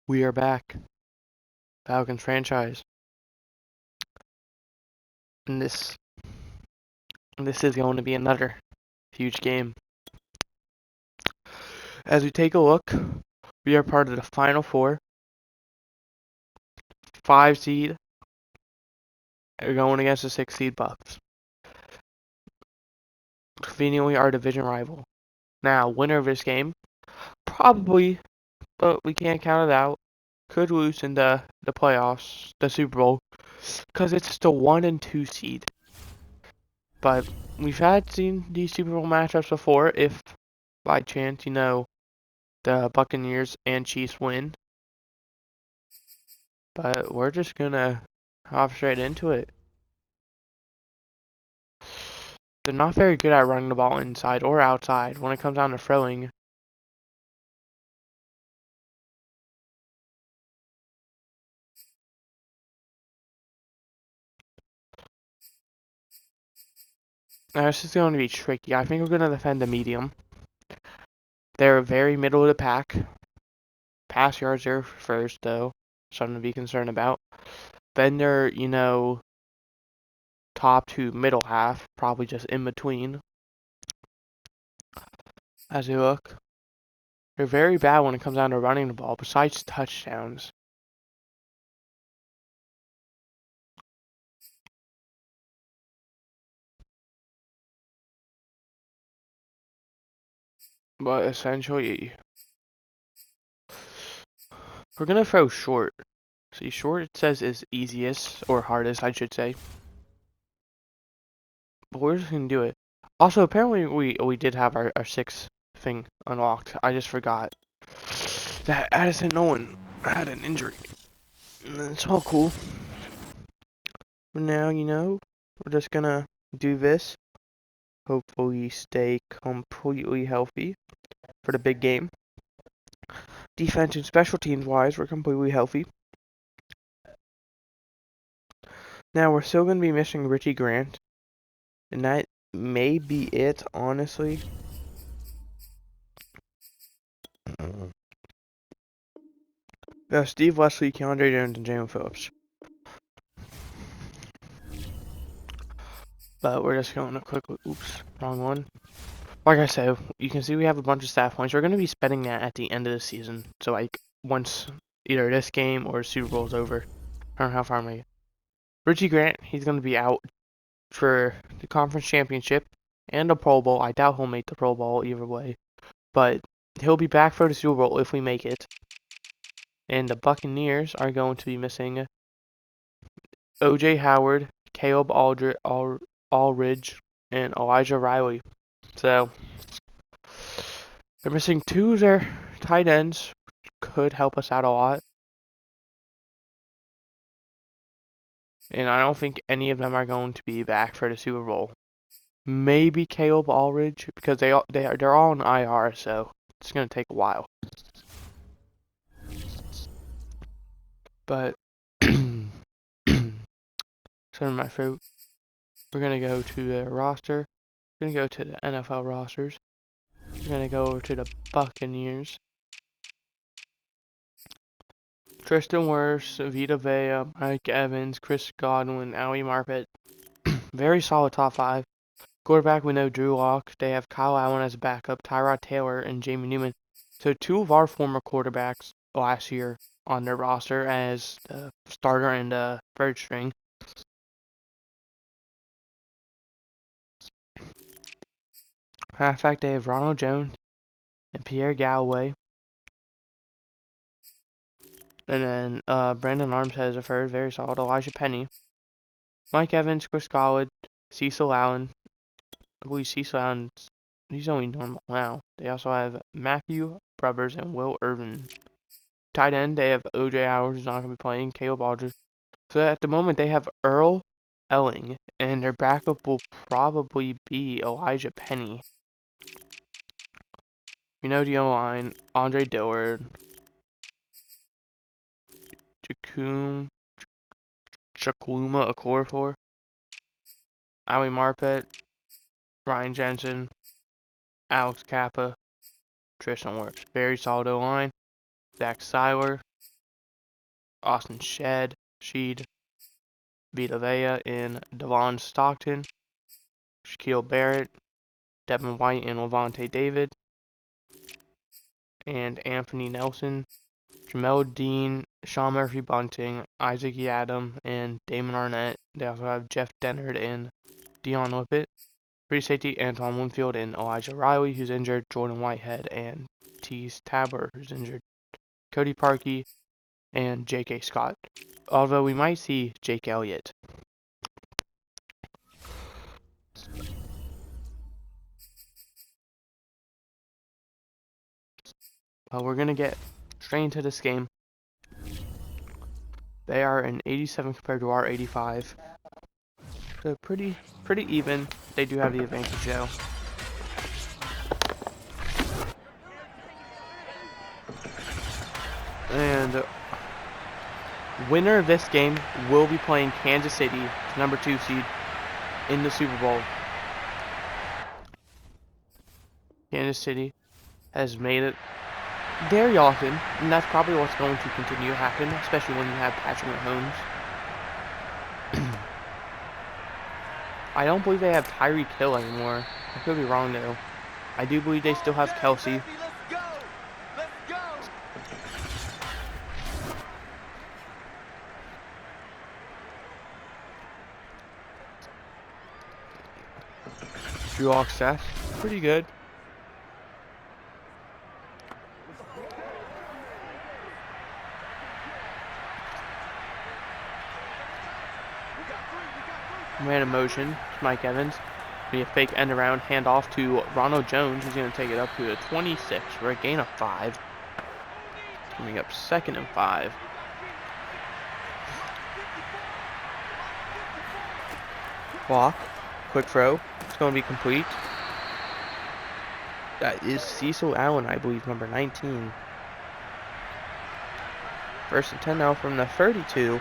We are back, Falcons franchise, and this is going to be another huge game. As we take a look, we are part of the Final Four, 5 seed, and we're going against the 6 seed Bucks. Conveniently our division rival. Now, winner of this game, probably, but we can't count it out, could lose in the playoffs, the Super Bowl, because it's the 1 and 2 seed. But we've seen these Super Bowl matchups before. If by chance, the Buccaneers and Chiefs win. But we're just gonna hop straight into it. They're not very good at running the ball inside or outside when it comes down to throwing. Now, this is going to be tricky. I think we're going to defend the medium. They're very middle of the pack. Pass yards are first, though. Something to be concerned about. Then they're, top to middle half. Probably just in between. As you look. They're very bad when it comes down to running the ball, besides touchdowns. But essentially, we're going to throw short. See, short it says is easiest, or hardest, I should say. But we're just going to do it. Also, apparently we did have our 6th thing unlocked. I just forgot that Addison Nolan had an injury. It's all cool. But now, we're just going to do this. Hopefully stay completely healthy for the big game. Defense and special teams wise, we're completely healthy. Now, we're still going to be missing Richie Grant. And that may be it, honestly. Steve Wesley, Keandre Jones, and Jalen Phillips. But we're just going to quickly, oops, wrong one. Like I said, you can see we have a bunch of staff points. We're going to be spending that at the end of the season. So, like, once either this game or Super Bowl is over. I don't know how far I'm going to get. Richie Grant, he's going to be out for the conference championship and the Pro Bowl. I doubt he'll make the Pro Bowl either way. But he'll be back for the Super Bowl if we make it. And the Buccaneers are going to be missing O.J. Howard, Caleb Aldridge, and Elijah Riley. So, they're missing 2 of their tight ends. Could help us out a lot. And I don't think any of them are going to be back for the Super Bowl. Maybe Caleb Aldridge, because they're all on IR, so it's going to take a while. But, so my fruit. We're going to go to the roster. We're going to go to the NFL rosters. We're going to go over to the Buccaneers. Tristan Wirfs, Vita Vea, Mike Evans, Chris Godwin, Ali Marpet. Very solid top 5. Quarterback, we know Drew Lock. They have Kyle Allen as a backup, Tyrod Taylor, and Jamie Newman. So 2 of our former quarterbacks last year on their roster as the starter and the third string. Matter of fact, they have Ronald Jones and Pierre Galloway. And then Brandon Armstead is a third, very solid. Elijah Penny. Mike Evans, Chris Collins, Cecil Allen. I believe Cecil Allen, he's only normal now. They also have Matthew Brubbers and Will Irvin. Tight end, they have O.J. Howard, who's not going to be playing, Caleb Aldridge. So at the moment, they have Earl Elling, and their backup will probably be Elijah Penny. We know the O-line, Andre Dillard, Chukwuma Okorafor, Ali Marpet, Ryan Jensen, Alex Kappa, Tristan Wirfs. Very solid O-line. Zach Seiler, Austin Sheed, Vita Vea, and Devon Stockton, Shaquille Barrett, Devin White, and Levante David, and Anthony Nelson, Jamel Dean, Sean Murphy Bunting, Isaac Yadam, and Damon Arnett. They also have Jeff Dennard and Dion Lippett. Free safety Anton Winfield and Elijah Riley, who's injured, Jordan Whitehead, and Tease Tabor, who's injured, Cody Parkey, and J.K. Scott. Although we might see Jake Elliott. But we're going to get straight into this game. They are an 87 compared to our 85. So pretty even. They do have the advantage though. And winner of this game will be playing Kansas City, number 2 seed, in the Super Bowl. Kansas City has made it very often, and that's probably what's going to continue to happen, especially when you have Patrick Mahomes. I don't believe they have Tyreek Hill anymore. I could be wrong though. I do believe they still have Kelsey. Drew Lock stats, pretty good. Man in motion, Mike Evans. Be a fake end around, handoff to Ronald Jones, who's going to take it up to a 26 for a gain of 5. Coming up 2nd and 5. Walk, quick throw, it's going to be complete. That is Cecil Allen, I believe, number 19. 1st and 10 now from the 32.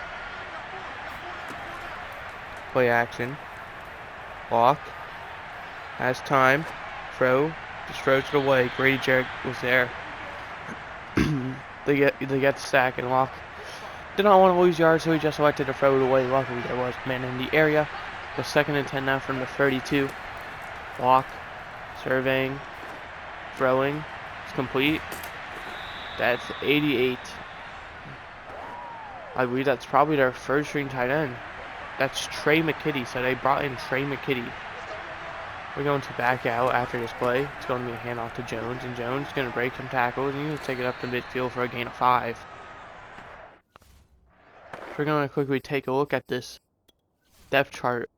Play action. Walk. Has time. Throw. Just throws it away. Grady Jarrett was there. They get the sack, and Walk did not want to lose yards, so he just elected to throw it away. Luckily there was man in the area. The 2nd and 10 now from the 32. Walk. Surveying. Throwing. It's complete. That's 88. I believe that's probably their 1st string tight end. That's Trey McKitty, so they brought in Trey McKitty. We're going to back out after this play. It's going to be a handoff to Jones, and Jones is going to break some tackles, and he's going to take it up to midfield for a gain of 5. We're going to quickly take a look at this depth chart.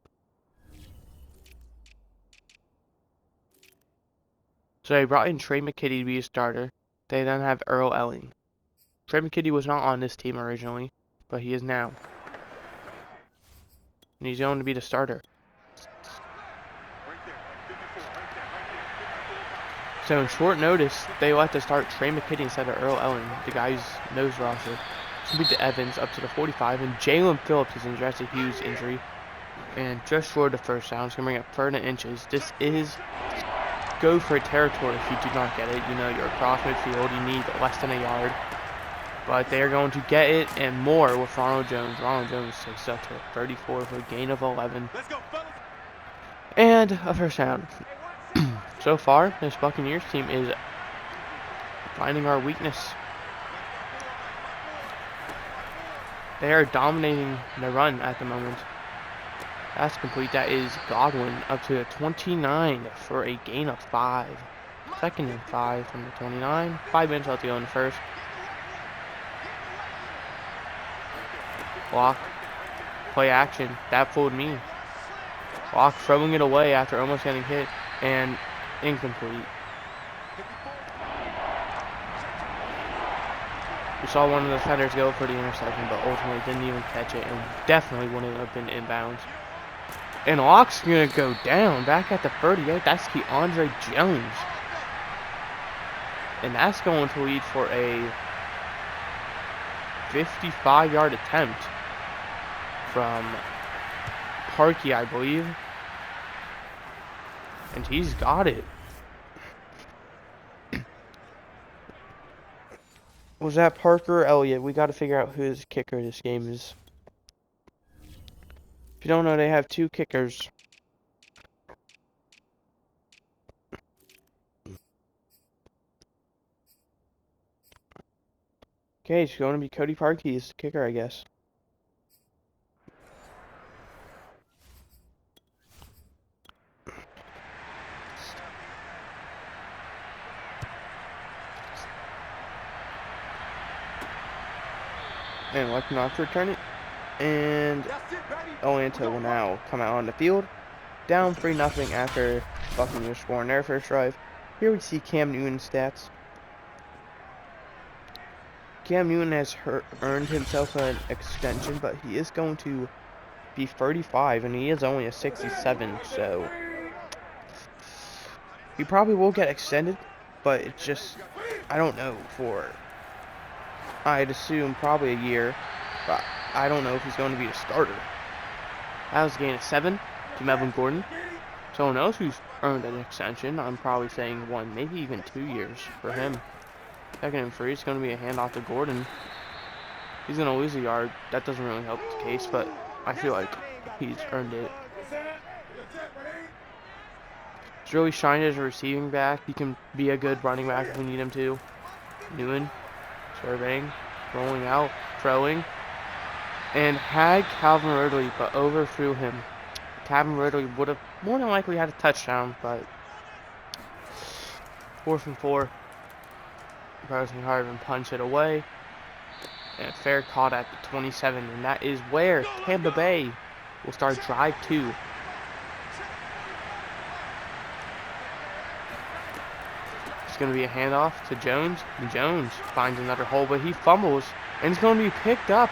So they brought in Trey McKitty to be a starter. They then have Earl Elling. Trey McKitty was not on this team originally, but he is now. And he's going to be the starter. So in short notice, they elect to start Trey McKitty instead of Earl Elling, the guy's nose roster. It's going to be to Evans up to the 45, and Jalen Phillips is injured. That's a huge injury. And just short of the 1st down. It's going to bring up 3rd and inches. This is go for it territory if you do not get it. You know, you're across midfield. You need less than a yard. But they are going to get it and more with Ronald Jones. Ronald Jones takes up to 34 for a gain of 11. And a 1st down. So far, this Buccaneers team is finding our weakness. They are dominating the run at the moment. That's complete. That is Godwin up to a 29 for a gain of 5. 2nd and 5 from the 29. 5 minutes left to go in the 1st. Walk. Play action. That fooled me. Walk throwing it away after almost getting hit. And incomplete. We saw one of the defenders go for the interception, but ultimately didn't even catch it, and definitely wouldn't have been inbounds. And Locke's going to go down back at the 38. That's Keandre Jones. And that's going to lead for a 55-yard attempt from Parkey, I believe. And he's got it. Was that Parker or Elliott? We got to figure out who his kicker this game is. If you don't know, they have 2 kickers. Okay, it's going to be Cody Parkey as the kicker, I guess. And like not to return it. And Atlanta will now come out on the field. Down 3-0 after Buccaneers scoring their first drive. Here we see Cam Newton's stats. Cam Newton has earned himself an extension, but he is going to be 35, and he is only a 67, so he probably will get extended, but it's just, I don't know, I'd assume probably a year, but I don't know if he's going to be a starter. That was a gain of 7 to Melvin Gordon. Someone else who's earned an extension, I'm probably saying 1, maybe even 2 years for him. 2nd and 3, it's going to be a handoff to Gordon. He's going to lose a yard. That doesn't really help the case, but I feel like he's earned it. He's really shined as a receiving back. He can be a good running back if we need him to. Newman, surveying, rolling out, throwing, and had Calvin Ridley, but overthrew him. Calvin Ridley would have more than likely had a touchdown, but 4th and 4. Rosen Harvin punch it away. And fair caught at the 27, and that is where Tampa Bay will start drive 2. It's going to be a handoff to Jones. And Jones finds another hole, but he fumbles, and it's going to be picked up.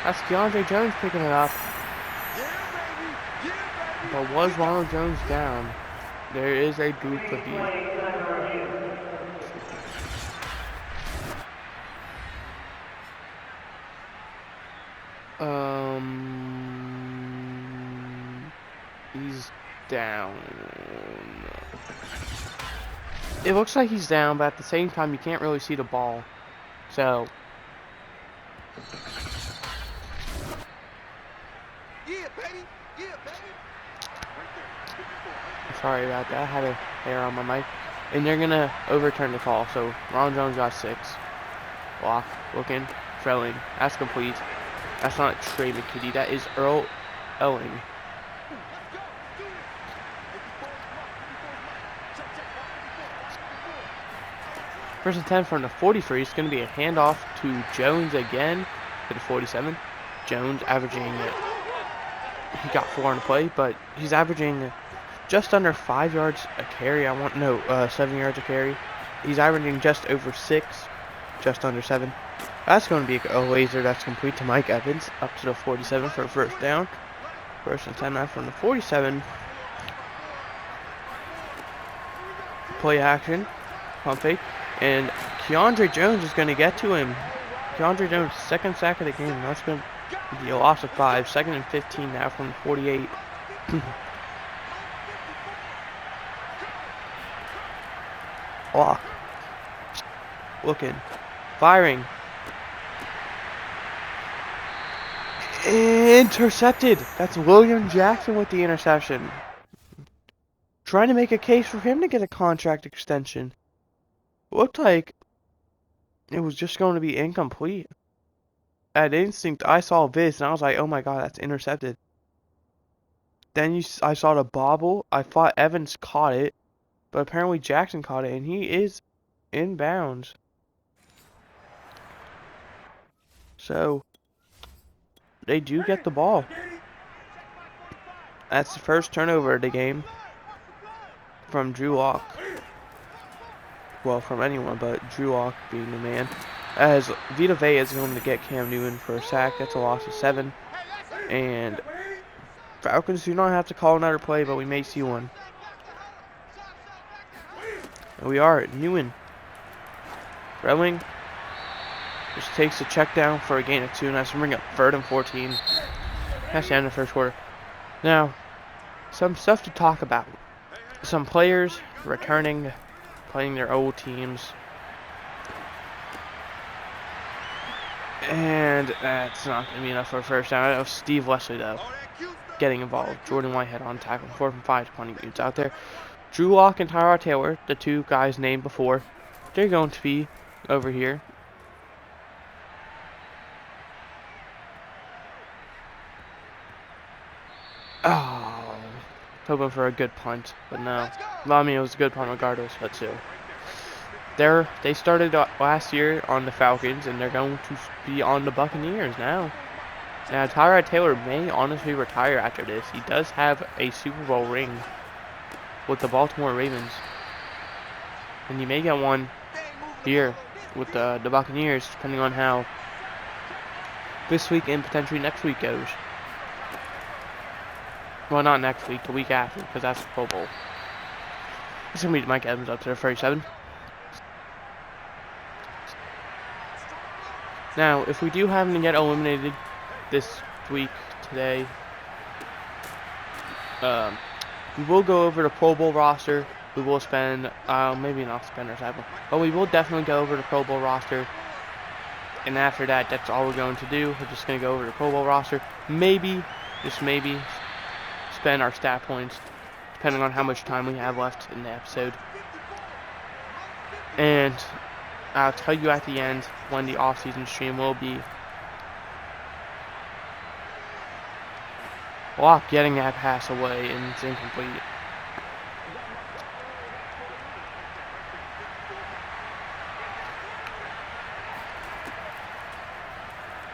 That's DeAndre Jones picking it up. But was Ronald Jones down? There is a booth of you. He's down. It looks like he's down, but at the same time, you can't really see the ball. So. Sorry about that. I had a hair on my mic. And they're going to overturn the call. So, Ron Jones got 6. Block, looking, throwing. That's complete. That's not Trey McKitty. That is Earl Elling. First and 10 from the 43. It's going to be a handoff to Jones again to the 47. Jones averaging it. He got 4 on the play, but he's averaging just under 5 yards a carry. 7 yards a carry. He's averaging just over 6, just under 7. That's going to be a laser that's complete to Mike Evans up to the 47 for a first down. First and 10 now from the 47. Play action, pump fake, and Keandre Jones is going to get to him. Keandre Jones, 2nd sack of the game. That's going to be a loss of 5. 2nd and 15 now from the 48. Block. Looking. Firing. Intercepted. That's William Jackson with the interception. Trying to make a case for him to get a contract extension. Looked like it was just going to be incomplete. At instinct, I saw this and I was like, oh my god, that's intercepted. Then I saw the bobble. I thought Evans caught it, but apparently Jackson caught it, and he is in bounds. So, they do get the ball. That's the first turnover of the game from Drew Lock. Well, from anyone, but Drew Lock being the man. As Vita Vea is going to get Cam Newton for a sack. That's a loss of 7. And Falcons do not have to call another play, but we may see one. And we are at Newton. Throwing. Just takes a check down for a gain of 2. And that's to bring up 3rd and 14. That's the end of the first quarter. Now, some stuff to talk about. Some players returning, playing their old teams. And that's not going to be enough for a first down. That was Steve Wesley, though, getting involved. Jordan Whitehead on tackle. 4 from 5 to 20 units out there. Drew Lock and Tyrod Taylor, the two guys named before, they're going to be over here. Oh, hoping for a good punt, but no. I mean, it was a good punt regardless, but still. They started last year on the Falcons, and they're going to be on the Buccaneers now. Now, Tyrod Taylor may honestly retire after this. He does have a Super Bowl ring with the Baltimore Ravens. And he may get one here with the Buccaneers, depending on how this week and potentially next week goes. Well, not next week, the week after, because that's the Pro Bowl. It's going to be Mike Evans up to 37. Now, if we do happen to get eliminated this week, today, we will go over the Pro Bowl roster. We will spend, maybe not spend our time, but we will definitely go over the Pro Bowl roster. And after that, that's all we're going to do. We're just going to go over the Pro Bowl roster. Maybe, just maybe, spend our stat points, depending on how much time we have left in the episode. And I'll tell you at the end when the off-season stream will be. Lock getting that pass away, and it's incomplete.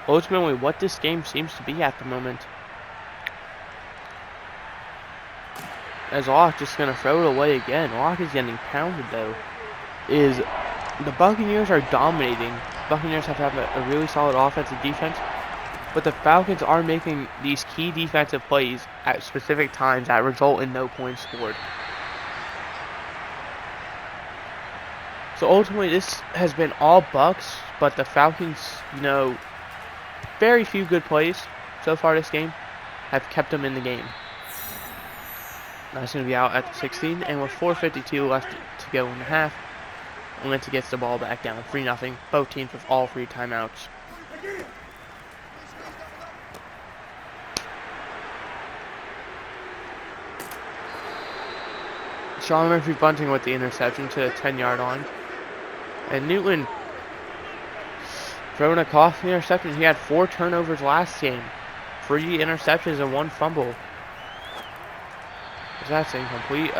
Ultimately, what this game seems to be at the moment, as Locke just going to throw it away again. Locke is getting pounded, though. Is the Buccaneers are dominating. Buccaneers have to have a really solid offensive defense, but the Falcons are making these key defensive plays at specific times that result in no points scored. So ultimately, this has been all Bucks, but the Falcons, very few good plays so far this game have kept them in the game. That's going to be out at the 16, and with 4:52 left to go in the half, Atlanta gets the ball back down 3-0, both teams with all 3 timeouts. Sean Murphy bunting with the interception to the 10-yard line. And Newton throwing a costly interception. He had 4 turnovers last game. 3 interceptions and 1 fumble. That's incomplete.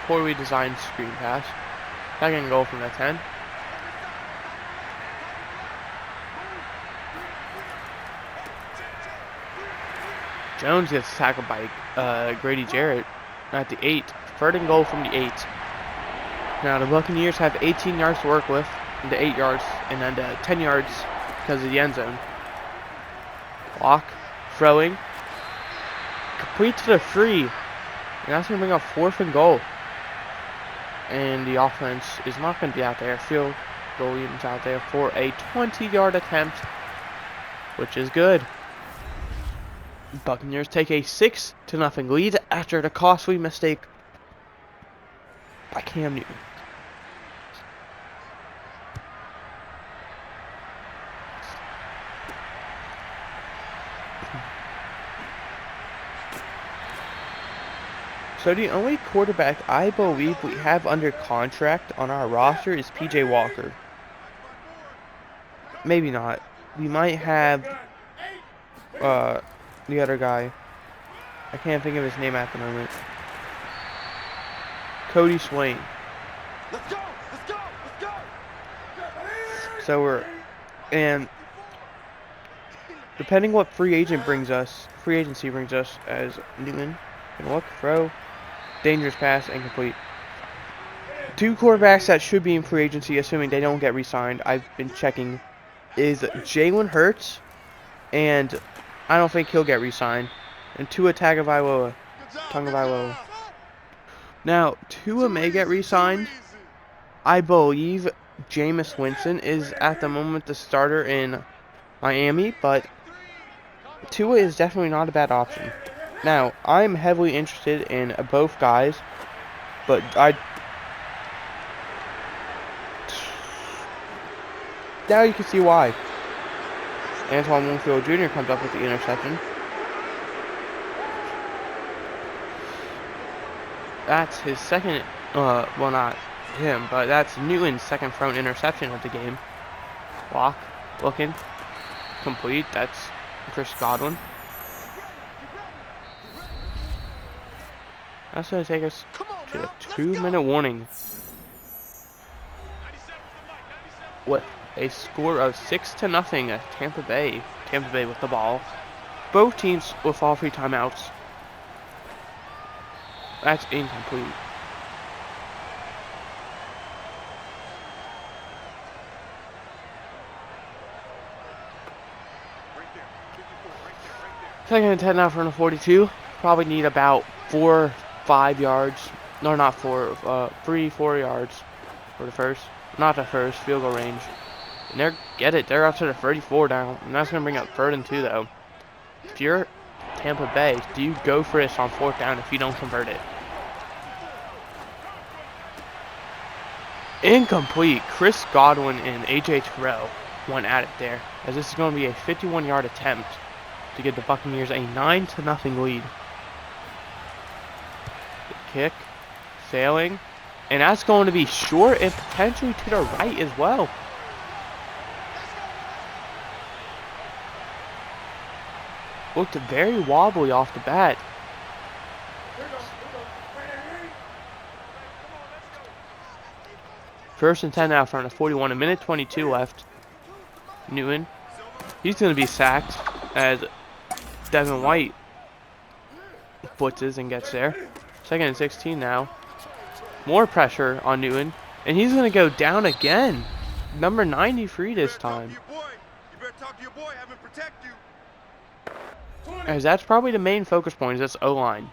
Poorly designed screen pass. Second goal from the 10. Jones gets tackled by Grady Jarrett at the 8. Third and goal from the 8. Now the Buccaneers have 18 yards to work with, the 8 yards, and then 10 yards because of the end zone. Lock, throwing, complete to the 3. And that's going to bring up 4th and goal. And the offense is not going to be out there. Field goal units out there for a 20-yard attempt, which is good. Buccaneers take a 6-0 lead after the costly mistake by Cam Newton. So the only quarterback I believe we have under contract on our roster is P.J. Walker. Maybe not. We might have the other guy. I can't think of his name at the moment. Cody Swain. Let's go! Let's go! Let's go! So and depending what free agency brings us as Newton can look, throw, dangerous pass, incomplete. 2 quarterbacks that should be in free agency, assuming they don't get re-signed, I've been checking, is Jalen Hurts, and I don't think he'll get re-signed, and Tua Tagovailoa. Now, Tua may get re-signed. I believe Jameis Winston is at the moment the starter in Miami, but Tua is definitely not a bad option. Now, I'm heavily interested in both guys, but now you can see why. Antoine Winfield Jr. comes up with the interception. That's his second, well, not him, but that's Newton's second thrown interception of the game. Block, looking, complete. That's Chris Godwin. That's going to take us to a 2-minute warning with a score of 6-0 at Tampa Bay. Tampa Bay with the ball. Both teams with all 3 timeouts. That's incomplete. Second and 10 now from the 42. Probably need about 4-5 yards. No, not 4. 3-4 yards for the first. Not the first. Field goal range. And they're up to the 34 now. And that's going to bring up 3rd and 2 though. If you're Tampa Bay, do you go for this on 4th down if you don't convert it? Incomplete. Chris Godwin and AJ Terrell went at it there, as this is going to be a 51-yard attempt to give the Buccaneers a 9-0 lead. The kick, sailing, and that's going to be short and potentially to the right as well. Looked very wobbly off the bat. First and 10 now from the 41, a minute 22 left. Newton, he's going to be sacked as Devin White blitzes and gets there. 2nd and 16 now. More pressure on Newton, and he's going to go down again. Number 93 this time. As that's probably the main focus point, is this O-line.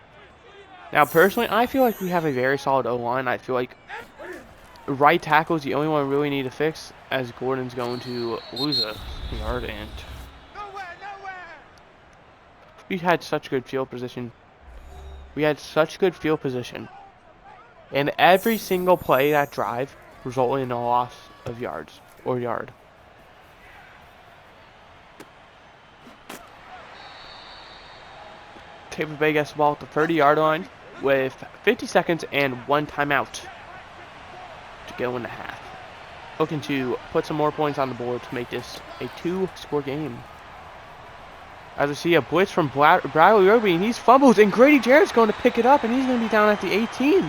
Now, personally, I feel like we have a very solid O-line. I feel like right tackle is the only one we really need to fix, as Gordon's going to lose a yard, and we had such good field position. And every single play that drive resulted in a loss of yards or yard. Tampa Bay gets the ball at the 30-yard line with 50 seconds and 1 timeout to go in the half. Looking to put some more points on the board to make this a 2-score game. As we see a blitz from Bradley Roby, and he's fumbled, and Grady Jarrett's going to pick it up, and he's going to be down at the 18.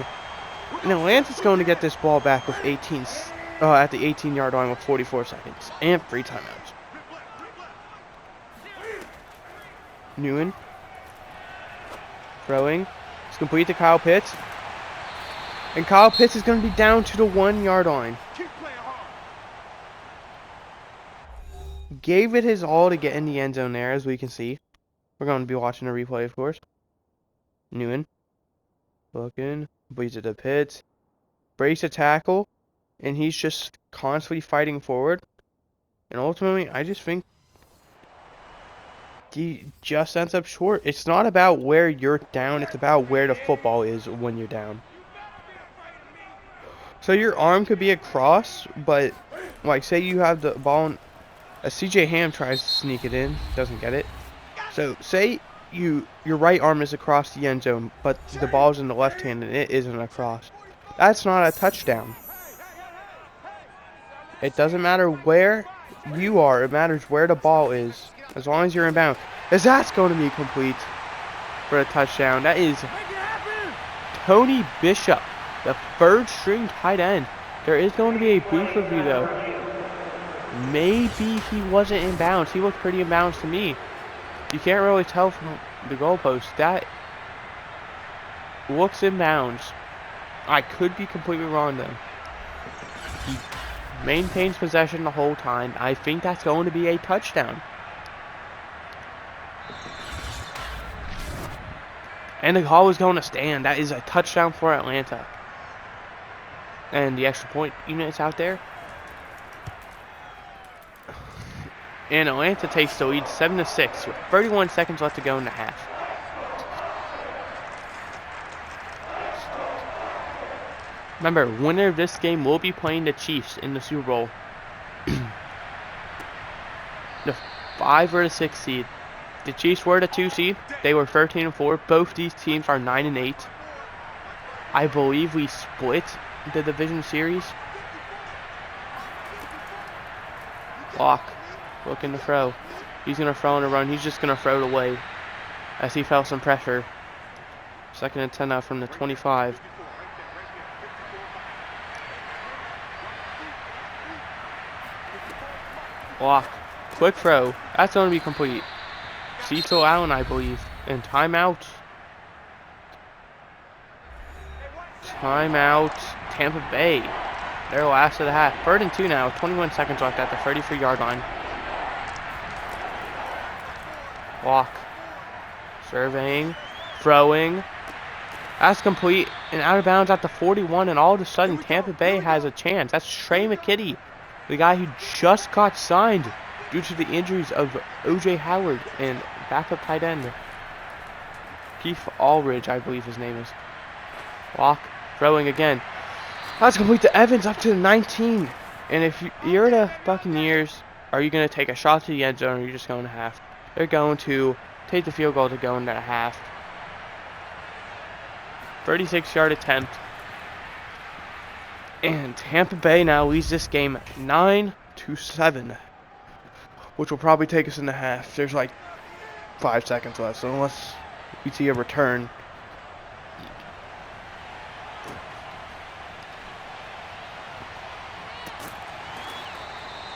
And Atlanta's going to get this ball back with at the 18-yard line with 44 seconds and 3 timeouts. Newton throwing. It's complete to Kyle Pitts. And Kyle Pitts is going to be down to the 1-yard line. Gave it his all to get in the end zone there, as we can see. We're going to be watching a replay, of course. Newton looking, bleeds it to Pitts, breaks a tackle, and he's just constantly fighting forward. And ultimately, I just think he just ends up short. It's not about where you're down, it's about where the football is when you're down. So your arm could be across, but like say you have the ball and CJ Ham tries to sneak it in, doesn't get it. So say your right arm is across the end zone, but the ball's in the left hand and it isn't across. That's not a touchdown. It doesn't matter where you are, it matters where the ball is, as long as you're in bounds. As that's going to be complete for a touchdown. That is Tony Bishop, the 3rd-string tight end. There is going to be a booth review though. Maybe he wasn't in bounds. He looked pretty in bounds to me. You can't really tell from the goalpost. That looks in bounds. I could be completely wrong though. He maintains possession the whole time. I think that's going to be a touchdown. And the call is going to stand. That is a touchdown for Atlanta. And the extra point unit is out there. And Atlanta takes the lead 7-6 with 31 seconds left to go in the half. Remember, winner of this game will be playing the Chiefs in the Super Bowl. The 5 were the 6th seed. The Chiefs were the 2 seed. They were 13-4. Both these teams are 9-8. I believe we split the division series. Lock. Looking to throw. He's going to throw on a run. He's just going to throw it away as he felt some pressure. 2nd and 10 now from the 25. Lock. Quick throw. That's going to be complete. Cecil Allen, I believe. And timeout. Timeout. Tampa Bay. Their last of the half. 3rd and 2 now. 21 seconds left at the 33-yard line. Lock. Surveying. Throwing. That's complete. And out of bounds at the 41. And all of a sudden, Tampa Bay has a chance. That's Trey McKitty, the guy who just got signed due to the injuries of O.J. Howard and backup tight end Keith Allridge, I believe his name is. Lock. Throwing again. That's complete to Evans up to the 19. And if you're the Buccaneers, are you going to take a shot to the end zone or are you just going to half? They're going to take the field goal to go into the half. 36-yard attempt. And Tampa Bay now leads this game 9-7. Which will probably take us in the half. There's like 5 seconds left. So unless we see a return.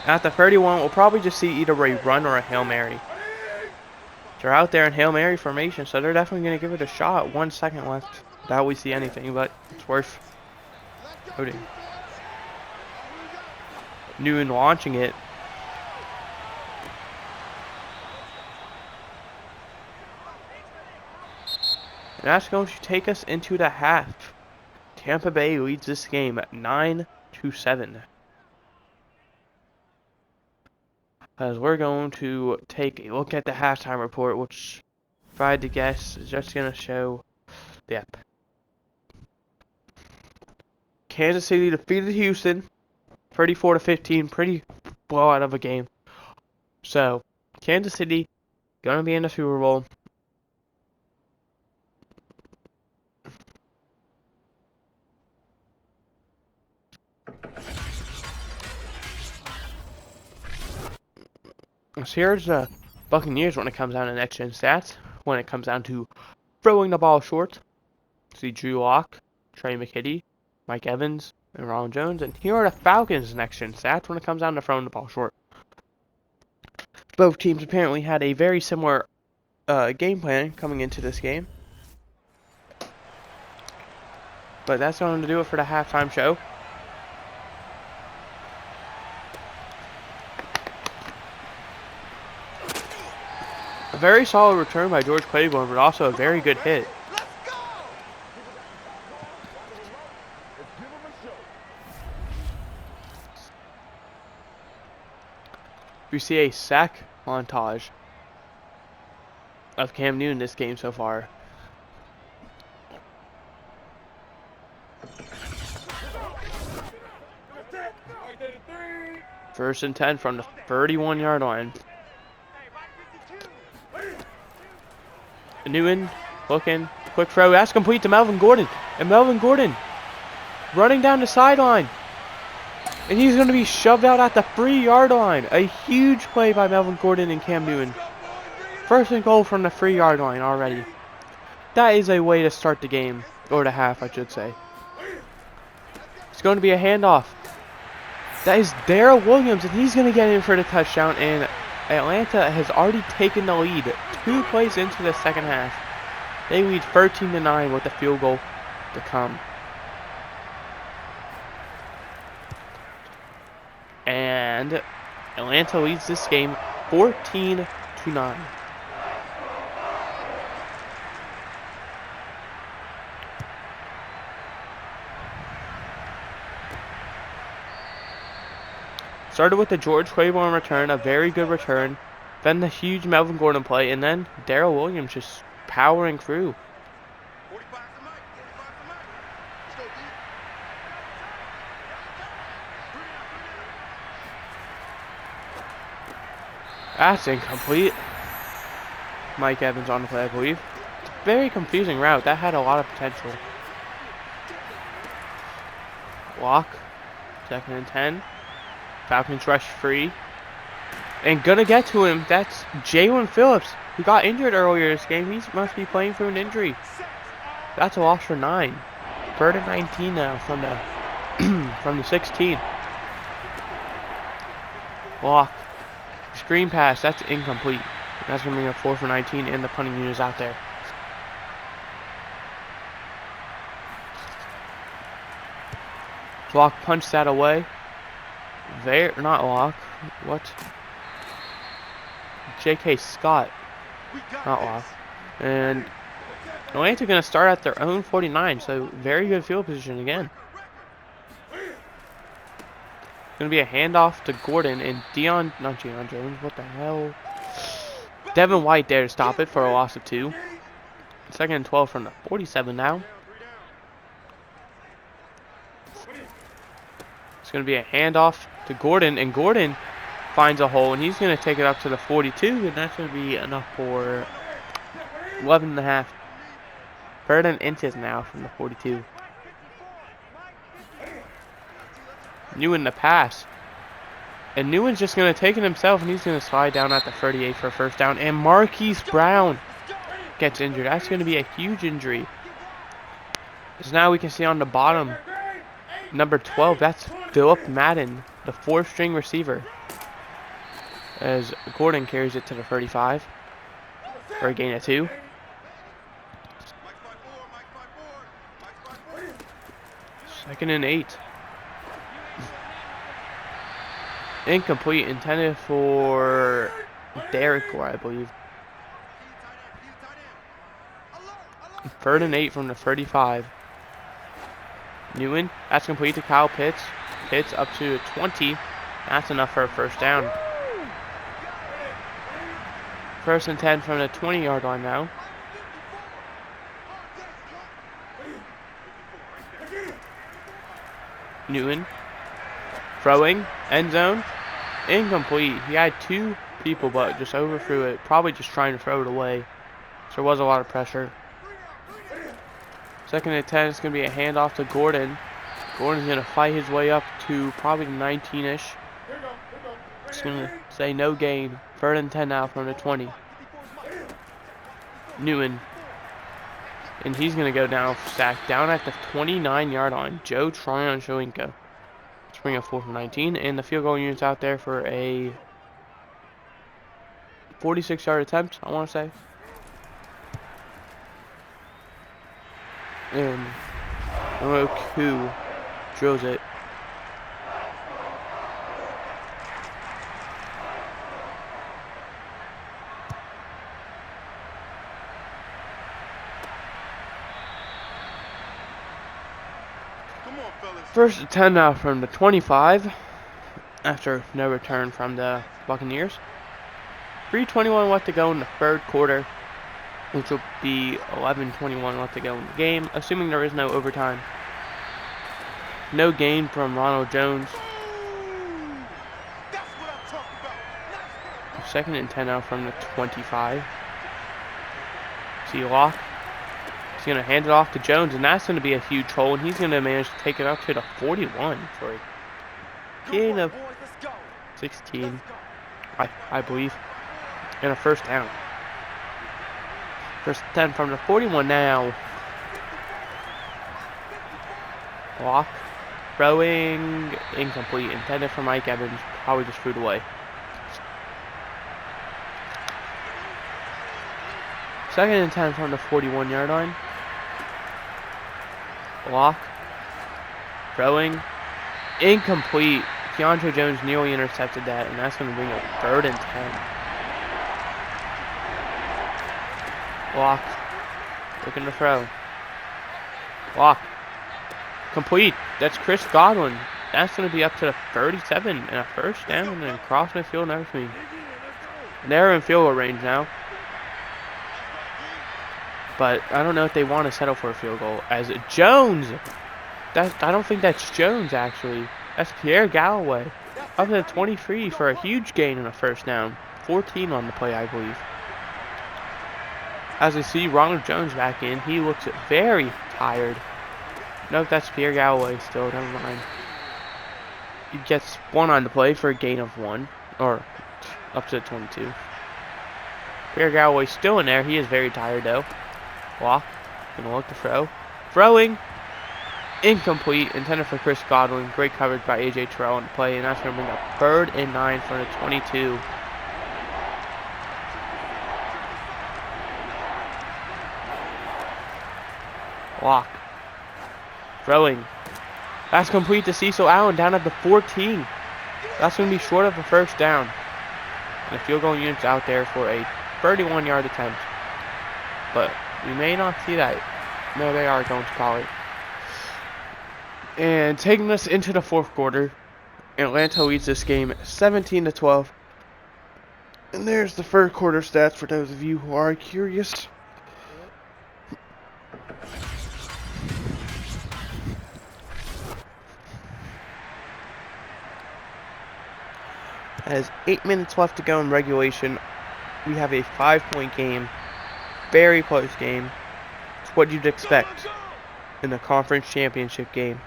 At the 31, we'll probably just see either a run or a Hail Mary. They're out there in Hail Mary formation, so they're definitely going to give it a shot. 1 second left. Doubt we see anything, but it's worth noting. Newen launching it. And that's going to take us into the half. Tampa Bay leads this game at 9-7. As we're going to take a look at the halftime report, which, if I had to guess, is just going to show, yep. Kansas City defeated Houston, 34-15, pretty blowout of a game. So, Kansas City, going to be in the Super Bowl. So here's the Buccaneers when it comes down to next-gen stats. When it comes down to throwing the ball short, see Drew Lock, Trey McKitty, Mike Evans, and Ronald Jones. And here are the Falcons' next-gen stats when it comes down to throwing the ball short. Both teams apparently had a very similar game plan coming into this game. But that's going to do it for the halftime show. A very solid return by George Claiborne, but also a very good hit. We see a sack montage of Cam Newton this game so far. First and 10 from the 31-yard line. Newton looking, quick throw, that's complete to Melvin Gordon. And Melvin Gordon running down the sideline. And he's going to be shoved out at the 3-yard line. A huge play by Melvin Gordon and Cam Newton. First and goal from the 3-yard line already. That is a way to start the game, or the half, I should say. It's going to be a handoff. That is Darrell Williams, and he's going to get in for the touchdown. And Atlanta has already taken the lead 2 plays into the second half. They lead 13-9 with the field goal to come. And Atlanta leads this game 14-9. Started with the George Claiborne return, a very good return. Then the huge Melvin Gordon play, and then Darrell Williams just powering through. That's incomplete. Mike Evans on the play, I believe. It's a very confusing route. That had a lot of potential. Block. 2nd and 10. Falcons rush free. And gonna get to him. That's Jalen Phillips, who got injured earlier this game. He must be playing through an injury. That's a loss for 9. 3rd and 19 now from the from the 16. Block. Screen pass. That's incomplete. That's gonna be a 4 for 19, and the punting unit is out there. Lock punched that away. There, not Lock. What? J.K. Scott. Not Lock. And Atlanta going to start at their own 49, so very good field position again. Going to be a handoff to Gordon and not Deion Jones, what the hell? Devin White there to stop it for a loss of 2. 2nd and 12 from the 47 now. It's going to be a handoff to Gordon, and Gordon finds a hole, and he's going to take it up to the 42, and that's going to be enough for 11.5. 3rd and inches now from the 42. Newen the pass. And Newen's just going to take it himself, and he's going to slide down at the 38 for a 1st down. And Marquise Brown gets injured. That's going to be a huge injury. So now we can see on the bottom, number 12, that's Philip Madden, the 4th-string receiver. As Gordon carries it to the 35 for a gain of 2. 2nd and 8. Incomplete, intended for Derek Gore, I believe. 3rd and 8 from the 35. Newen, that's complete to Kyle Pitts. Pitts up to 20. That's enough for a 1st down. 1st and 10 from the 20-yard line now. Newen. Throwing. End zone. Incomplete. He had 2 people, but just overthrew it. Probably just trying to throw it away. So there was a lot of pressure. 2nd and 10. It's going to be a handoff to Gordon. Gordon's going to fight his way up to probably the 19-ish. It's going to say no gain. 3rd and 10 now from the 20. Newen. And he's going to go down, sacked down at the 29-yard line. Joe Tryon Shoinka. Let's bring up 4 from 19. And the field goal unit's out there for a 46-yard attempt, I want to say. And Roku drills it. First and 10 now from the 25 after no return from the Buccaneers. 3:21 left to go in the 3rd quarter, which will be 11:21 left to go in the game, assuming there is no overtime. No gain from Ronald Jones. 2nd and 10 now from the 25. See Locke. He's going to hand it off to Jones, and that's going to be a huge hole, and he's going to manage to take it up to the 41 for a gain of 16, I believe, and a 1st down. 1st 10 from the 41 now. Block. Throwing. Incomplete. Intended for Mike Evans. Probably just threw it away. 2nd and 10 from the 41-yard line. Block. Throwing. Incomplete. Keandre Jones nearly intercepted that, and that's going to bring a 3rd and 10. Block. Looking to throw. Block. Complete. That's Chris Godwin. That's going to be up to the 37 and a 1st down, and then cross midfield and everything. And they're in field goal range now. But I don't know if they want to settle for a field goal. As Jones. I don't think that's Jones, actually. That's Pierre Galloway. Up to the 23 for a huge gain in a 1st down. 14 on the play, I believe. As we see Ronald Jones back in, he looks very tired. Nope, that's Pierre Galloway still, never mind. He gets 1 on the play for a gain of 1, or up to 22. Pierre Galloway still in there. He is very tired though. Walk, gonna look to throw. Throwing, incomplete, intended for Chris Godwin. Great coverage by AJ Terrell on the play, and that's gonna bring up 3rd and 9 for the 22. Walk. Throwing. That's complete to Cecil Allen down at the 14. That's going to be short of a first down. And the field goal unit's out there for a 31-yard attempt. But we may not see that. No, they are going to call it. And taking us into the 4th quarter, Atlanta leads this game 17-12. And there's the 3rd quarter stats for those of you who are curious. As 8 minutes left to go in regulation, we have a 5-point game. Very close game. It's what you'd expect in a conference championship game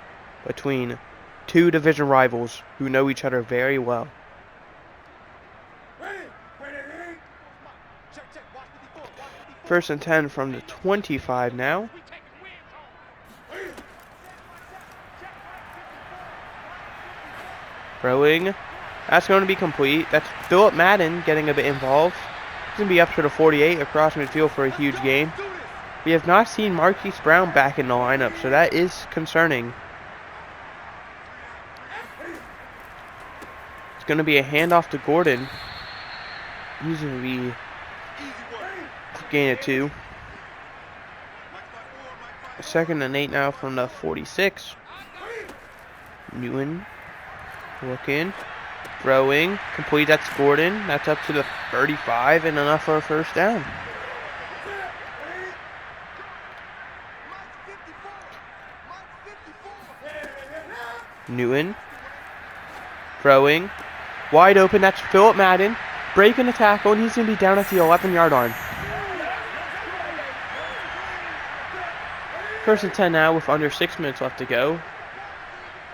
between 2 division rivals who know each other very well. First and 10 from the 25 now. Throwing. That's going to be complete. That's Philip Madden getting a bit involved. He's going to be up to the 48 across midfield for a huge game. We have not seen Marquise Brown back in the lineup, so that is concerning. It's going to be a handoff to Gordon. He's going to be gain of 2. 2nd and 8 now from the 46. Newton looking. Throwing, complete, that's Gordon. That's up to the 35 and enough for a first down. Newton. Throwing. Wide open, that's Philip Madden. Breaking the tackle, and he's going to be down at the 11-yard line. First and 10 now with under 6 minutes left to go.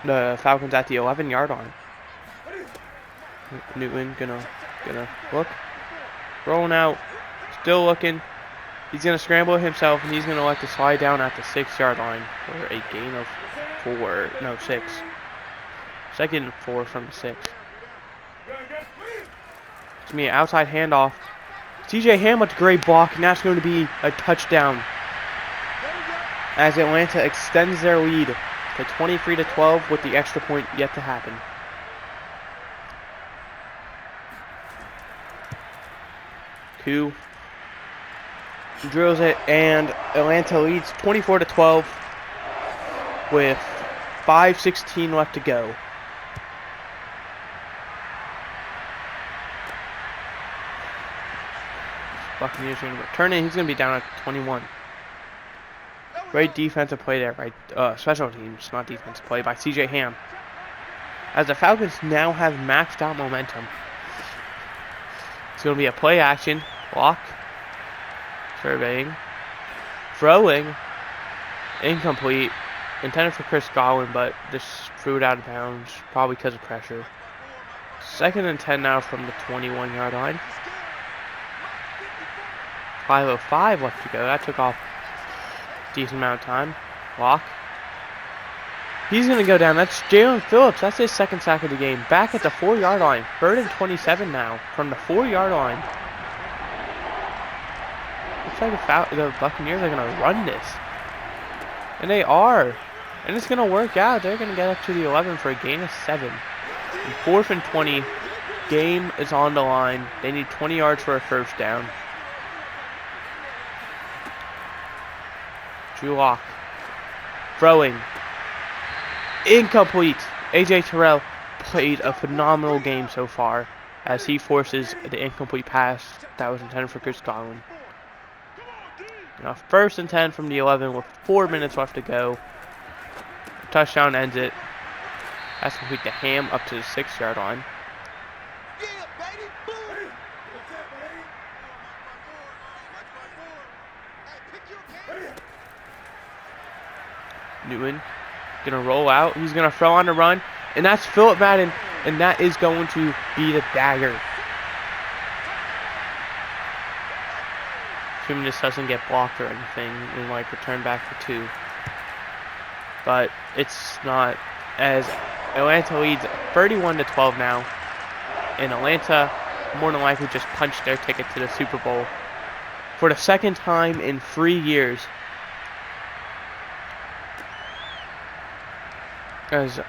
The Falcons at the 11-yard line. Newton gonna look. Rolling out. Still looking. He's gonna scramble himself, and he's gonna let the slide down at the 6-yard line for a gain of 4. No, 6. 2nd and 4 from the 6. It's gonna be an outside handoff. CJ Ham with a great block, and that's going to be a touchdown. As Atlanta extends their lead to 23-12 with the extra point yet to happen. Who drills it, and Atlanta leads 24-12 with 5:16 left to go. Buccaneers are going to return it. He's going to be down at 21. Great defensive play there by special teams, not defensive play, by CJ Ham. As the Falcons now have maxed out momentum. It's going to be a play action. Block. Surveying. Throwing. Incomplete. Intended for Chris Godwin, but this threw it out of bounds, probably because of pressure. 2nd and 10 now from the 21-yard line. 5:05 left to go. That took off a decent amount of time. Block. He's going to go down. That's Jalen Phillips. That's his 2nd sack of the game. Back at the 4-yard line. 3rd and 27 now from the 4-yard line. Looks like the Buccaneers are going to run this. And they are. And it's going to work out. They're going to get up to the 11 for a gain of 7. And 4th and 20. Game is on the line. They need 20 yards for a first down. Drew Lock. Throwing. Incomplete. AJ Terrell played a phenomenal game so far as he forces the incomplete pass that was intended for Chris Godwin. Now 1st and 10 from the 11 with 4 minutes left to go. Touchdown ends it. That's complete to Ham up to the 6-yard line. Newton gonna roll out. He's gonna throw on the run, and that's Philip Madden, and that is going to be the dagger. Assuming this doesn't get blocked or anything, and like return back for 2. But it's not, as Atlanta leads 31-12 now, and Atlanta more than likely just punched their ticket to the Super Bowl for the second time in 3 years. As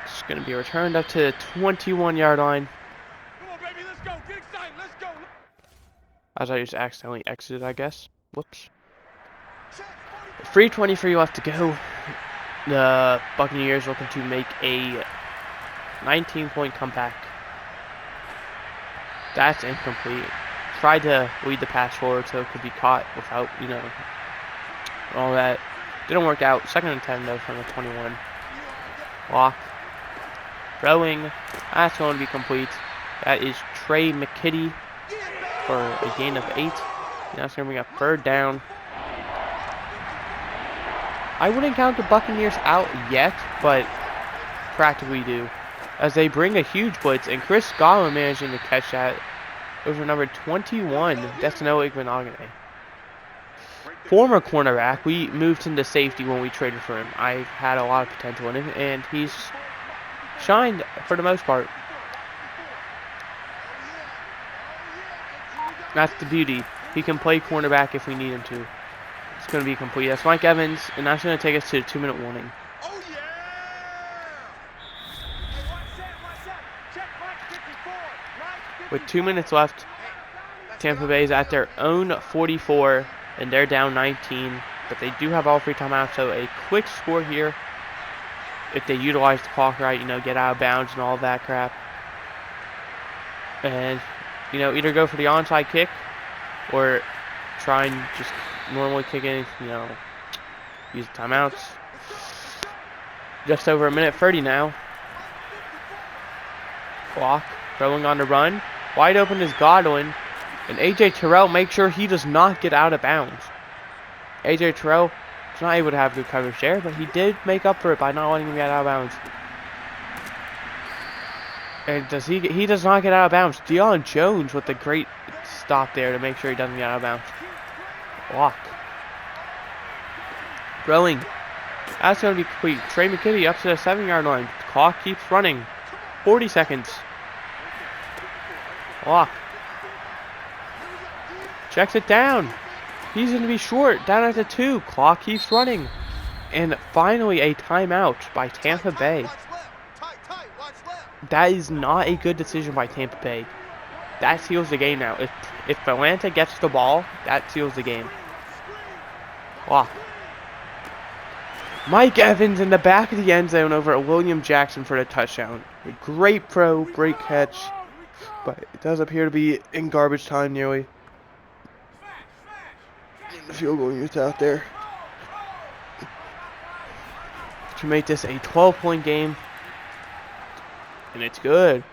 it's going to be returned up to the 21-yard line. Come on, baby, let's go. Get excited. Let's go. As I just accidentally exited, I guess. Whoops. 3:23 left to go. The Buccaneers looking to make a 19-point comeback. That's incomplete. Tried to lead the pass forward so it could be caught without, all that. Didn't work out. 2nd and 10 though from the 21. Walk. Throwing. That's going to be complete. That is Trey McKitty for a gain of 8. Now it's going to bring up 3rd down. I wouldn't count the Buccaneers out yet, but practically do. As they bring a huge blitz, and Chris Godwin managing to catch that over number 21. That's Noah Igbenogany. Former cornerback, we moved him to safety when we traded for him. I had a lot of potential in him, and he's shined for the most part. That's the beauty. He can play cornerback if we need him to. It's going to be complete. That's Mike Evans, and that's going to take us to a 2-minute warning. With 2 minutes left, Tampa Bay is at their own 44, and they're down 19. But they do have all 3 timeouts, so a quick score here. If they utilize the clock right, get out of bounds and all that crap. And, either go for the onside kick or try and just normally kick in, use the timeouts. Just over 1:30 now. Clock, throwing on the run. Wide open is Godwin. And A.J. Terrell makes sure he does not get out of bounds. A.J. Terrell was not able to have good coverage there, but he did make up for it by not letting him get out of bounds. And he does not get out of bounds. Deion Jones with a great stop there to make sure he doesn't get out of bounds. Block. Throwing. That's going to be complete. Trey McKitty up to the 7-yard line. The clock keeps running. 40 seconds. Block. Checks it down. He's going to be short. Down at the 2. Clock keeps running. And finally a timeout by Tampa Bay. That is not a good decision by Tampa Bay. That seals the game now. If Atlanta gets the ball, that seals the game. Block. Mike Evans in the back of the end zone over at William Jackson for the touchdown. A great throw, great catch. But it does appear to be in garbage time nearly. The field goal unit's out there. To make this a 12-point game. And it's good.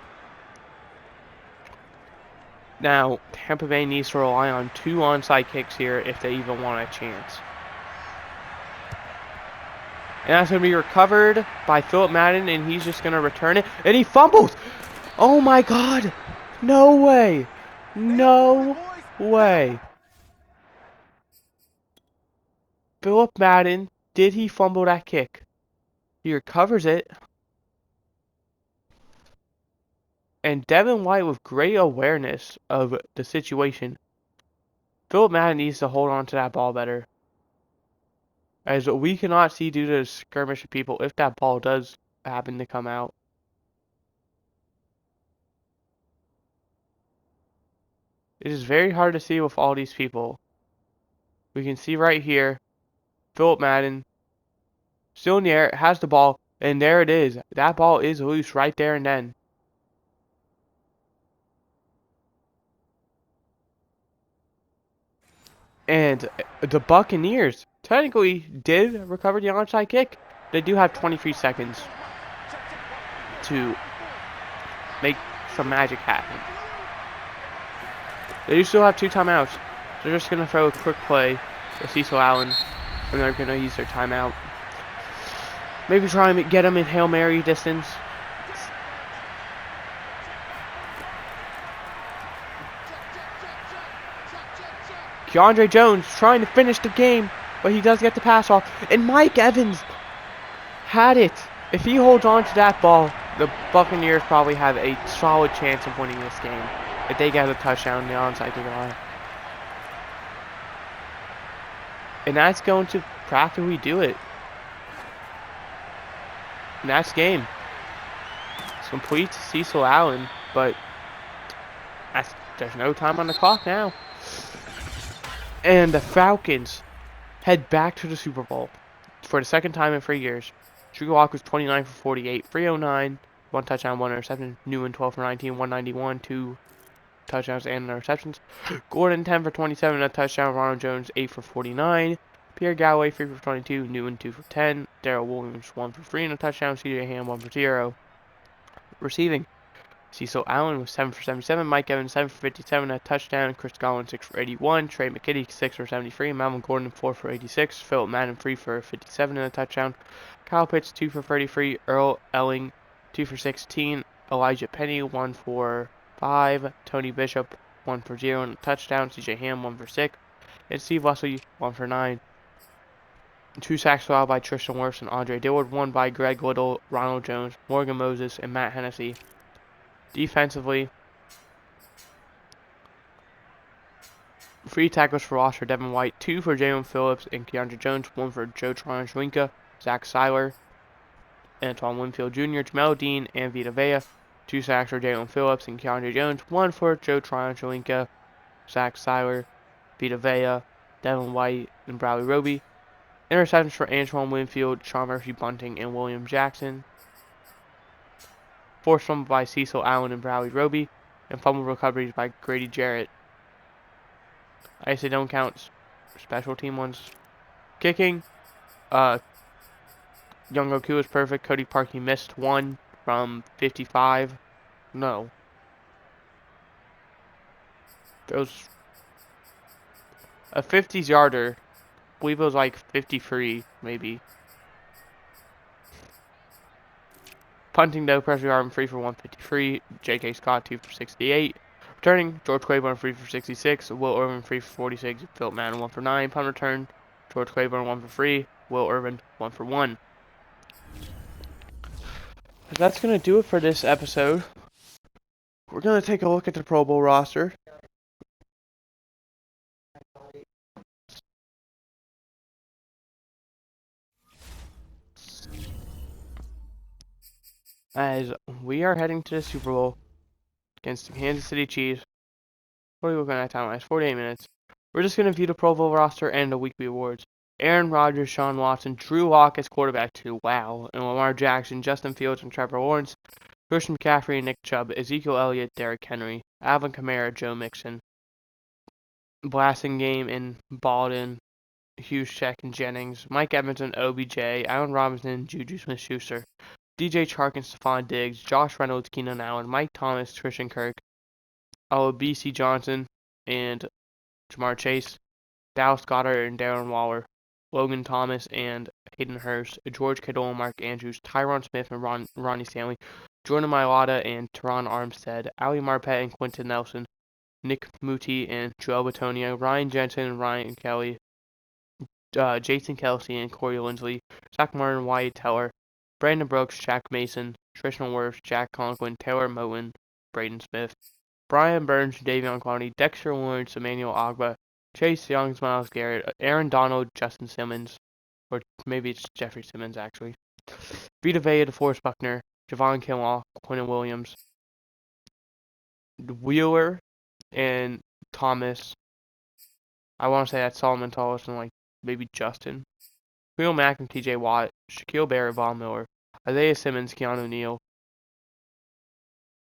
Now, Tampa Bay needs to rely on 2 onside kicks here if they even want a chance. And that's going to be recovered by Philip Madden, and he's just going to return it. And he fumbles! Oh my god! No way! No way! Philip Madden, did he fumble that kick? He recovers it. And Devin White with great awareness of the situation. Philip Madden needs to hold on to that ball better. As we cannot see due to the skirmish of people if that ball does happen to come out. It is very hard to see with all these people. We can see right here, Philip Madden, still in the air, has the ball, and there it is. That ball is loose right there and then. And the Buccaneers technically did recover the onside kick. They do have 23 seconds to make some magic happen. They do still have 2 timeouts. They're just going to throw a quick play with Cecil Allen, and they're going to use their timeout. Maybe try and get him in Hail Mary distance. Keandre Jones trying to finish the game, but he does get the pass off. And Mike Evans had it. If he holds on to that ball, the Buccaneers probably have a solid chance of winning this game. If they get a touchdown, they're onside kick line. And that's going to practically do it. And that's game. It's complete to Cecil Allen, but there's no time on the clock now. And the Falcons head back to the Super Bowl for the second time in 3 years. Drew Lock was 29 for 48, 309, 1 touchdown, 1 interception. Newman 12 for 19, 191, 2 touchdowns and interceptions. Gordon 10 for 27, a touchdown. Ronald Jones 8 for 49. Pierre Galloway 3 for 22, Newman 2 for 10. Darrell Williams 1 for 3 and a touchdown. CJ Ham 1 for 0. Receiving, Cecil Allen was 7 for 77, Mike Evans 7 for 57, a touchdown, Chris Godwin 6 for 81, Trey McKitty 6 for 73, Melvin Gordon 4 for 86, Philip Madden 3 for 57 and a touchdown, Kyle Pitts 2 for 33, Earl Elling 2 for 16, Elijah Penny 1 for 5, Tony Bishop 1 for 0 and a touchdown, CJ Ham 1 for 6, and Steve Leslie 1 for 9. 2 sacks allowed by Tristan Wirfs and Andre Dillard, 1 by Greg Little, Ronald Jones, Morgan Moses, and Matt Hennessy. Defensively, 3 tackles for Roster, Devin White, 2 for Jalen Phillips and Keandre Jones, 1 for Joe Tryon-Schwinka, Zach Seiler, Antoine Winfield Jr., Jamel Dean, and Vita Vea. 2 sacks for Jalen Phillips and Keandre Jones, 1 for Joe Tryon-Schwinka, Zach Seiler, Vita Vea, Devin White, and Bradley Roby. Interceptions for Antoine Winfield, Sean Murphy-Bunting, and William Jackson. Forced fumble by Cecil Allen and Bradley Roby, and fumble recoveries by Grady Jarrett. I say don't count special team ones. Kicking, Young Goku was perfect. Cody Parkey missed 1 from 55. No. Those a 50s yarder. I believe it was like 53, maybe. Punting though, pressure yard 3 for 153. J.K. Scott 2 for 68. Returning, George Claiborne 3 for 66. Will Irvin 3 for 46. Philip Madden 1 for 9. Punt return, George Claiborne 1 for 3. Will Irvin 1 for 1. That's going to do it for this episode. We're going to take a look at the Pro Bowl roster. As we are heading to the Super Bowl against the Kansas City Chiefs. What are we looking at time-wise? 48 minutes. We're just going to view the Pro Bowl roster and the weekly awards. Aaron Rodgers, Sean Watson, Drew Lock as quarterback 2, wow, and Lamar Jackson, Justin Fields, and Trevor Lawrence, Christian McCaffrey and Nick Chubb, Ezekiel Elliott, Derrick Henry, Alvin Kamara, Joe Mixon, Blasting Game and Baldwin, Juszczyk and Jennings, Mike Evans and OBJ, Allen Robinson, Juju Smith-Schuster, DJ Chark and Stephon Diggs, Josh Reynolds, Keenan Allen, Mike Thomas, Christian Kirk, B.C. Johnson, and Jamar Chase, Dallas Goedert and Darren Waller, Logan Thomas and Hayden Hurst, George Kittle and Mark Andrews, Tyron Smith and Ronnie Stanley, Jordan Mailata and Teron Armstead, Ali Marpet and Quentin Nelson, Nick Muti and Joel Batonio, Ryan Jensen and Ryan Kelly, Jason Kelsey and Corey Lindsley, Zach Martin, Wyatt Teller, Brandon Brooks, Jack Mason, Tristan Wirfs, Jack Conklin, Taylor Moton, Braden Smith, Brian Burns, Davion Clowney, Dexter Lawrence, Emmanuel Ogba, Chase Young, Myles Garrett, Aaron Donald, Justin Simmons, or maybe it's Jeffrey Simmons actually, Vita Vea, DeForest Buckner, Javon Kinlaw, Quentin Williams, Wheeler, and Thomas. I want to say that's Solomon Thomas and like maybe Justin. Khalil Mack and TJ Watt, Shaquille Barrett, Von Miller, Isaiah Simmons, Keanu Neal,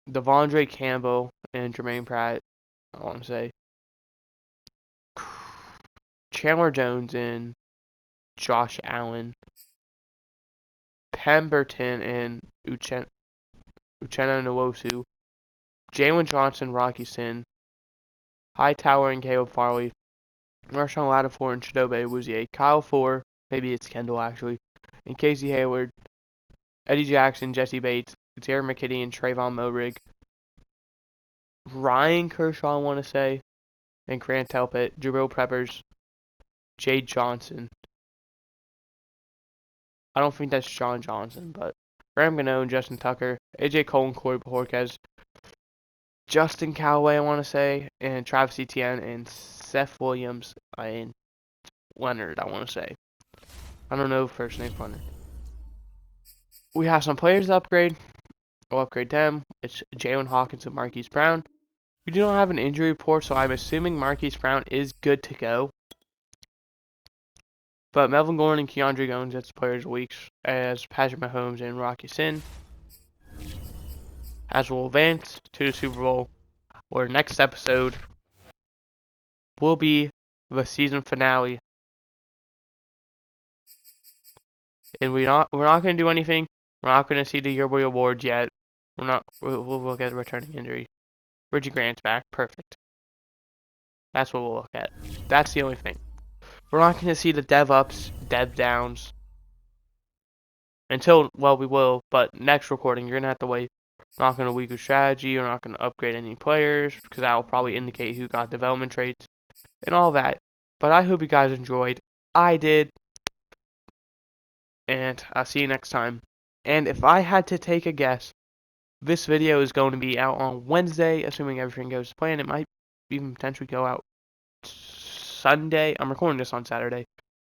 Devondre Campbell, and Jermaine Pratt. I want to say Chandler Jones and Josh Allen, Pemberton and Uchenna Nwosu, Jalen Johnson, Rocky Sin, Hightower and Caleb Farley. Marshawn Lattimore and Chidobe Awuzie. Kyle Four, maybe it's Kendall actually, and Casey Hayward. Eddie Jackson, Jesse Bates, Xavier McKinney, and Trayvon Moehrig. Ryan Kershaw, I want to say, and Grant Telpett, Jabril Peppers, Jade Johnson. I don't think that's John Johnson, but Graham Gano and Justin Tucker, AJ Cole and Corey Bojorquez, Justin Callaway, I want to say, and Travis Etienne and Seth Williams and Leonard, I want to say. I don't know first name Leonard. We have some players to upgrade. I'll upgrade them. It's Jalen Hawkins and Marquise Brown. We do not have an injury report, so I'm assuming Marquise Brown is good to go. But Melvin Gordon and Keandre Jones, that's players of the week, as Patrick Mahomes and Rocky Sin. As we'll advance to the Super Bowl, where next episode will be the season finale. And we're not going to do anything. We're not going to see the yearboy awards yet. We'll look at returning injury. Reggie Grant's back. Perfect. That's what we'll look at. That's the only thing. We're not going to see the dev ups, dev downs. Until, well, we will, but next recording, you're going to have to wait. We're not going to weak your strategy. We're not going to upgrade any players, because that will probably indicate who got development traits and all that. But I hope you guys enjoyed. I did. And I'll see you next time. And if I had to take a guess, this video is going to be out on Wednesday, assuming everything goes to plan. It might even potentially go out Sunday. I'm recording this on Saturday.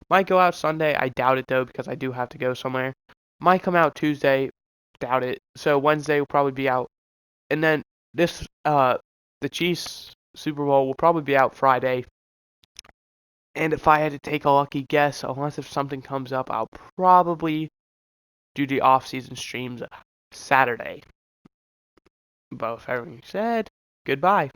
Might go out Sunday. I doubt it though, because I do have to go somewhere. Might come out Tuesday. Doubt it. So Wednesday will probably be out. And then this, the Chiefs Super Bowl will probably be out Friday. And if I had to take a lucky guess, unless if something comes up, I'll probably do the off-season streams Saturday. But with everything said, goodbye.